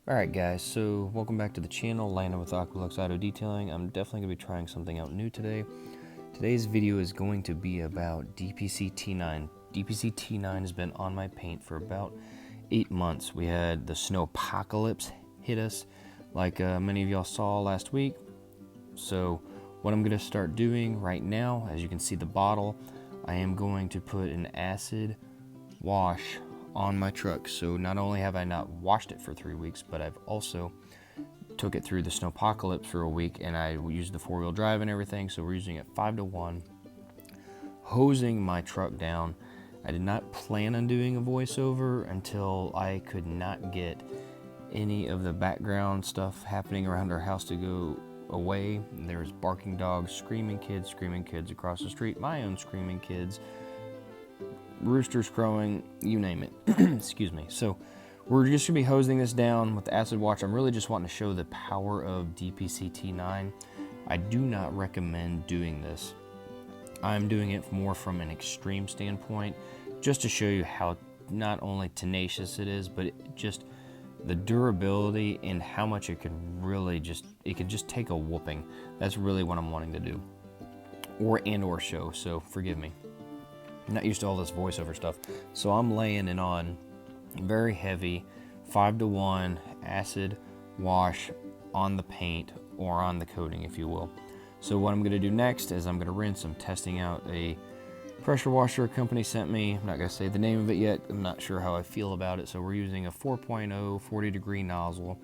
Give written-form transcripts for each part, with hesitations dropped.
Alright guys, so welcome back to the channel, Landon with Aqualux Auto Detailing. I'm definitely going to be trying something out new today. Today's video is going to be about DPC T9. DPC T9 has been on my paint for about 8 months. We had the snow apocalypse hit us like many of y'all saw last week. So what I'm going to start doing right now, as you can see the bottle, I am going to put an acid wash on my truck. So not only have I not washed it for 3 weeks, but I've also took it through the snowpocalypse for a week, and I used the 4-wheel drive and everything. So we're using it 5-to-1, hosing my truck down. I did not plan on doing a voiceover until I could not get any of the background stuff happening around our house to go away. There's barking dogs, screaming kids across the street, my own screaming kids, roosters crowing, you name it. Excuse me. So we're just gonna be hosing this down with the acid wash. I'm really just wanting to show the power of DPC T9. I do not recommend doing this. I'm doing it more from an extreme standpoint, just to show you how not only tenacious it is, but just the durability and how much it can really it can just take a whooping. That's really what I'm wanting to do, or show. So forgive me. I'm not used to all this voiceover stuff. So I'm laying it on very heavy 5-to-1 acid wash on the paint, or on the coating, if you will. So what I'm going to do next is I'm going to rinse. I'm testing out a pressure washer a company sent me. I'm not going to say the name of it yet. I'm not sure how I feel about it. So we're using a 4.0 40-degree nozzle,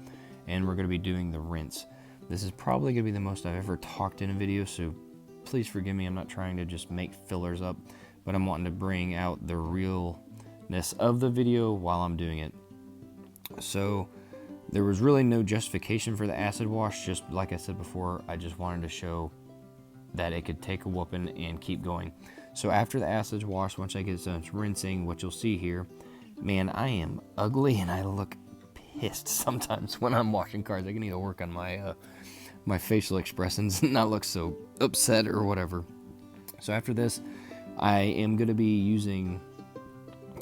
and we're going to be doing the rinse. This is probably going to be the most I've ever talked in a video, so please forgive me. I'm not trying to just make fillers up, but I'm wanting to bring out the realness of the video while I'm doing it. So there was really no justification for the acid wash. Just like I said before, I just wanted to show that it could take a whooping and keep going. So after the acid wash, once I get done rinsing, what you'll see here, man, I am ugly and I look pissed sometimes when I'm washing cars. I need to work on my my facial expressions and not look so upset or whatever. So after this, I am going to be using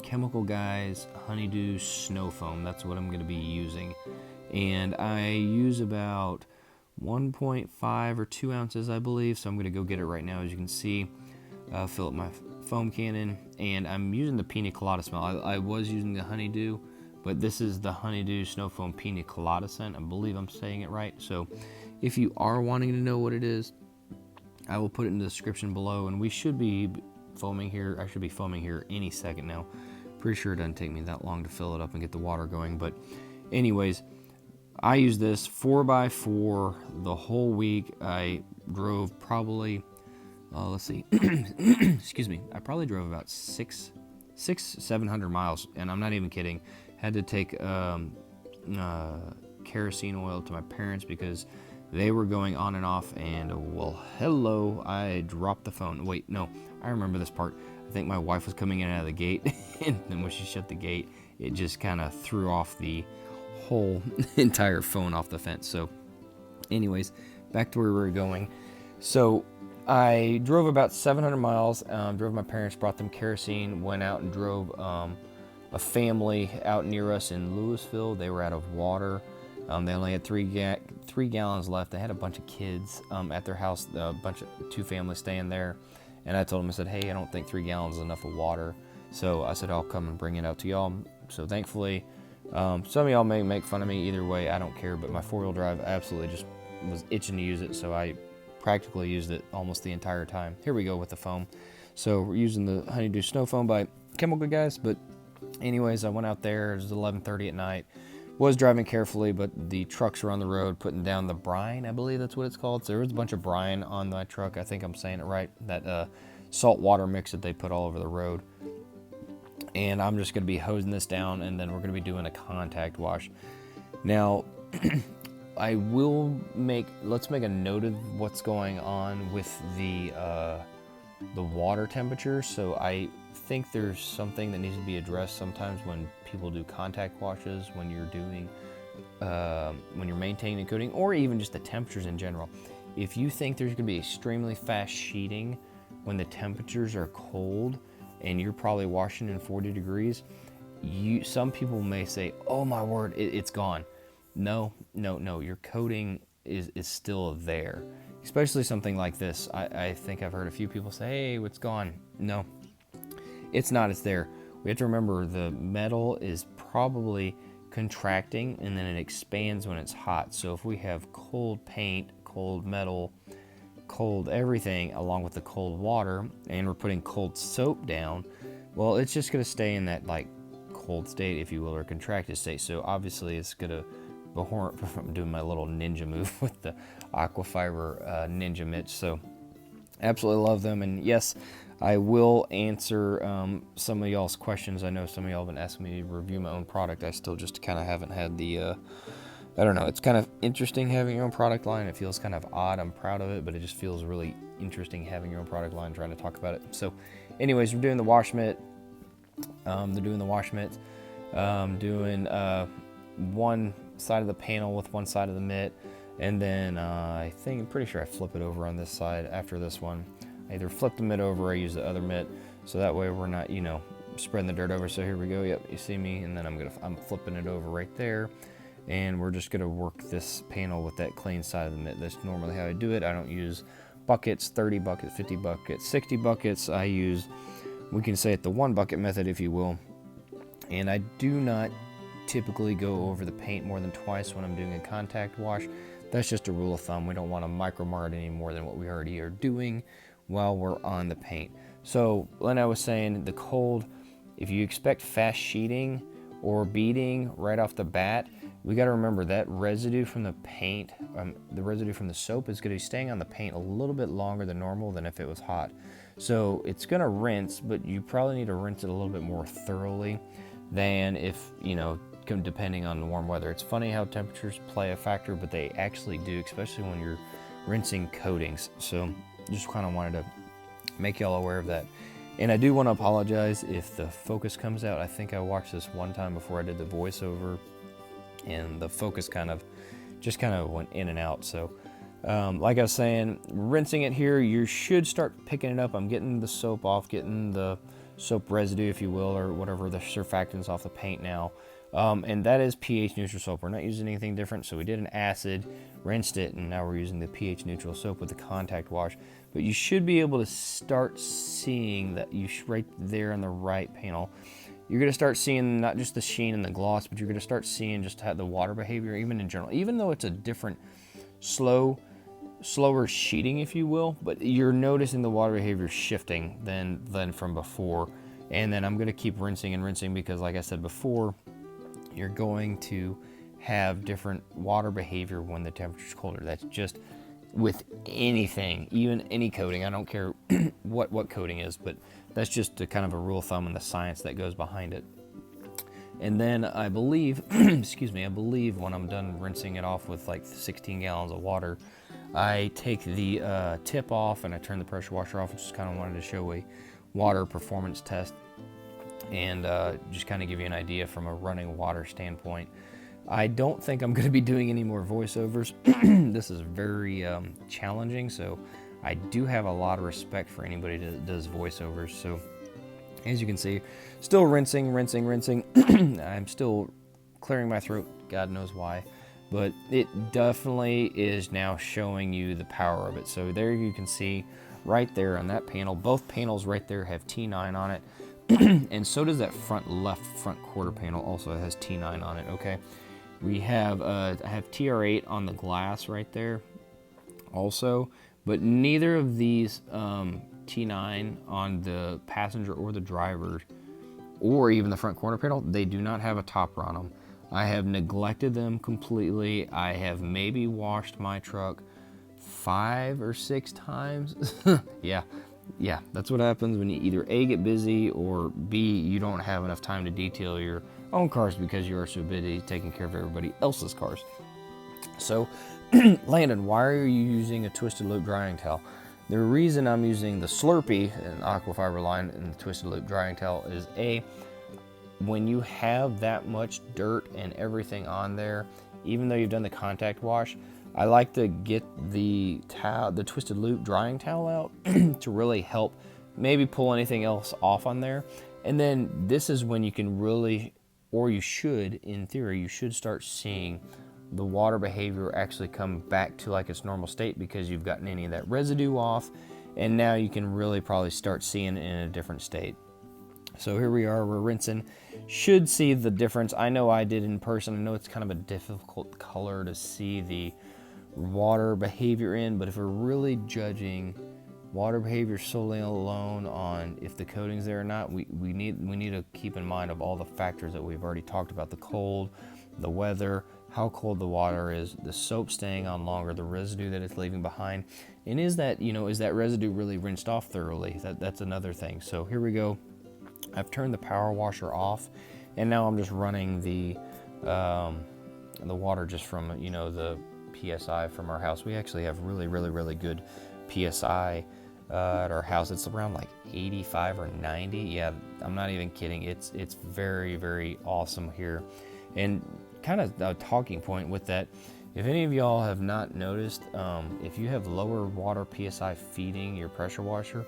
Chemical Guys Honeydew Snow Foam. That's what I'm going to be using. And I use about 1.5 or 2 ounces, I believe. So I'm going to go get it right now. As you can see, fill up my foam cannon. And I'm using the Pina Colada smell. I was using the Honeydew, but this is the Honeydew Snow Foam Pina Colada scent. I believe I'm saying it right. So if you are wanting to know what it is, I will put it in the description below. And we should be foaming here. I should be foaming here any second now. Pretty sure it doesn't take me that long to fill it up and get the water going. But anyways, I use this 4x4 the whole week. I drove probably, let's see, excuse me. I probably drove about 700 miles, and I'm not even kidding. Had to take kerosene oil to my parents because they were going on and off, and well, hello, I dropped the phone. Wait, no, I remember this part. I think my wife was coming in and out of the gate, and then when she shut the gate, it just kind of threw off the whole entire phone off the fence. So anyways, back to where we were going. So I drove about 700 miles, drove my parents, brought them kerosene, went out and drove a family out near us in Louisville. They were out of water. They only had 3 gallons left. They had a bunch of kids at their house, two families staying there. And I told them, I said, hey, I don't think 3 gallons is enough of water. So I said, I'll come and bring it out to y'all. So thankfully, some of y'all may make fun of me. Either way, I don't care. But my 4-wheel drive absolutely just was itching to use it. So I practically used it almost the entire time. Here we go with the foam. So we're using the Honeydew Snow Foam by Chemical Guys. But anyways, I went out there. It was 11:30 at night. Was driving carefully, but the trucks were on the road putting down the brine. I believe that's what it's called. So there was a bunch of brine on my truck. I think I'm saying it right. That salt water mix that they put all over the road. And I'm just going to be hosing this down, and then we're going to be doing a contact wash. Now, let's make a note of what's going on with the water temperature. So I think there's something that needs to be addressed sometimes when people do contact washes, when you're doing when you're maintaining coating, or even just the temperatures in general. If you think there's going to be extremely fast sheeting when the temperatures are cold and you're probably washing in 40 degrees, some people may say, oh my word, it's gone. No, no, no. Your coating is still there, especially something like this. I think I've heard a few people say, "Hey, what's gone?" No, it's not. It's there. We have to remember the metal is probably contracting and then it expands when it's hot. So if we have cold paint, cold metal, cold everything, along with the cold water, and we're putting cold soap down, well, it's just going to stay in that like cold state, if you will, or contracted state. So obviously it's going to, I'm doing my little ninja move with the Aquafiber ninja mitts. So absolutely love them. And yes, I will answer some of y'all's questions. I know some of y'all have been asking me to review my own product. I still just kind of haven't had the, I don't know, it's kind of interesting having your own product line. It feels kind of odd. I'm proud of it, but it just feels really interesting having your own product line, trying to talk about it. So anyways, we're doing the wash mitt. They're doing the wash mitt. Doing one side of the panel with one side of the mitt. And then I'm pretty sure I flip it over on this side after this one. I either flip the mitt over or I use the other mitt. So that way we're not, you know, spreading the dirt over. So here we go. Yep, you see me. And then I'm flipping it over right there. And we're just gonna work this panel with that clean side of the mitt. That's normally how I do it. I don't use buckets, 30 buckets, 50 buckets, 60 buckets. I use, we can say it, the 1 bucket method, if you will. And I do not typically go over the paint more than twice when I'm doing a contact wash. That's just a rule of thumb. We don't want to micro-mar it any more than what we already are doing while we're on the paint. So, like I was saying, the cold, if you expect fast sheeting or beading right off the bat, we got to remember that residue from the paint, the residue from the soap is going to be staying on the paint a little bit longer than normal than if it was hot. So it's going to rinse, but you probably need to rinse it a little bit more thoroughly than if, you know, depending on the warm weather. It's funny how temperatures play a factor, but they actually do, especially when you're rinsing coatings. So just kind of wanted to make y'all aware of that. And I do want to apologize if the focus comes out. I think I watched this one time before I did the voiceover, and the focus kind of went in and out. So like I was saying, rinsing it here, you should start picking it up. I'm getting the soap off, getting the soap residue, if you will, or whatever, the surfactants off the paint now. And that is pH neutral soap. We're not using anything different. So we did an acid, rinsed it, and now we're using the pH neutral soap with the contact wash. But you should be able to start seeing that right there on the right panel. You're going to start seeing not just the sheen and the gloss, but you're going to start seeing just how the water behavior, even in general, even though it's a different slower sheeting, if you will, but you're noticing the water behavior shifting than from before. And then I'm going to keep rinsing and rinsing because, like I said before, you're going to have different water behavior when the temperature's colder. That's just with anything, even any coating. I don't care what coating is, but that's just kind of a rule of thumb and the science that goes behind it. And then I believe, excuse me, I believe when I'm done rinsing it off with like 16 gallons of water, I take the tip off and I turn the pressure washer off. Just kind of wanted to show a water performance test and just kind of give you an idea from a running water standpoint. I don't think I'm going to be doing any more voiceovers. This is very challenging, so I do have a lot of respect for anybody that does voiceovers. So as you can see, still rinsing. I'm still clearing my throat, God knows why, but it definitely is now showing you the power of it. So there you can see right there on that panel, both panels right there have T9 on it. And so does that left front quarter panel, also has T9 on it. Okay, we have I have TR8 on the glass right there also, but neither of these T9 on the passenger or the driver or even the front corner panel, they do not have a topper on them. I have neglected them completely. I have maybe washed my truck 5 or 6 times. Yeah, that's what happens when you either A, get busy, or B, you don't have enough time to detail your own cars because you are so busy taking care of everybody else's cars. So, Landon, why are you using a twisted loop drying towel? The reason I'm using the Slurpee and Aquafiber line and the twisted loop drying towel is A, when you have that much dirt and everything on there, even though you've done the contact wash, I like to get the twisted loop drying towel out to really help maybe pull anything else off on there. And then this is when you can really, or you should, in theory, you should start seeing the water behavior actually come back to like its normal state because you've gotten any of that residue off, and now you can really probably start seeing it in a different state. So here we are, we're rinsing. Should see the difference. I know I did in person. I know it's kind of a difficult color to see the water behavior in, but if we're really judging water behavior solely alone on if the coating's there or not, we need to keep in mind of all the factors that we've already talked about: the cold, the weather, how cold the water is, the soap staying on longer, the residue that it's leaving behind, and is that residue really rinsed off thoroughly? That's another thing. So here we go. I've turned the power washer off, and now I'm just running the water just from the PSI from our house. We actually have really good PSI at our house. It's around like 85 or 90. Yeah, I'm not even kidding. It's very awesome here. And kind of a talking point with that, if any of y'all have not noticed, if you have lower water PSI feeding your pressure washer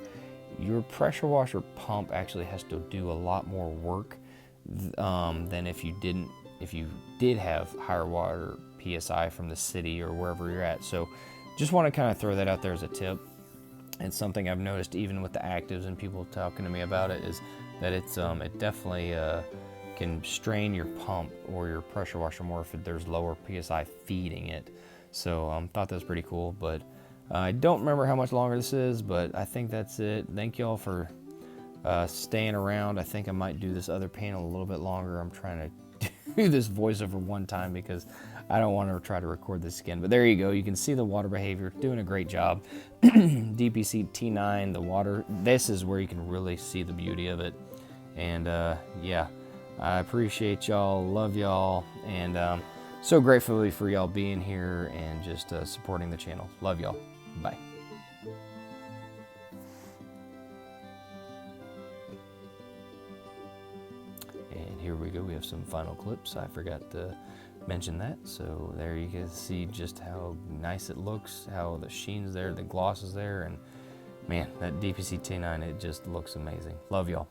pump actually has to do a lot more work than if you did have higher water PSI from the city or wherever you're at. So just want to kind of throw that out there as a tip. And something I've noticed even with the actives and people talking to me about it is that it definitely can strain your pump or your pressure washer more if there's lower PSI feeding it. So thought that was pretty cool, but I don't remember how much longer this is, but I think that's it. Thank y'all for staying around. I think I might do this other panel a little bit longer. I'm trying to do this voiceover one time because I don't want to try to record this again. But there you go. You can see the water behavior. Doing a great job. DPC T9, the water. This is where you can really see the beauty of it. And yeah, I appreciate y'all. Love y'all. And so grateful for y'all being here and just supporting the channel. Love y'all. Bye. And here we go. We have some final clips. I forgot to mention that. So there you can see just how nice it looks, how the sheen's there, the gloss is there, and man, that DPC T9, it just looks amazing. Love y'all.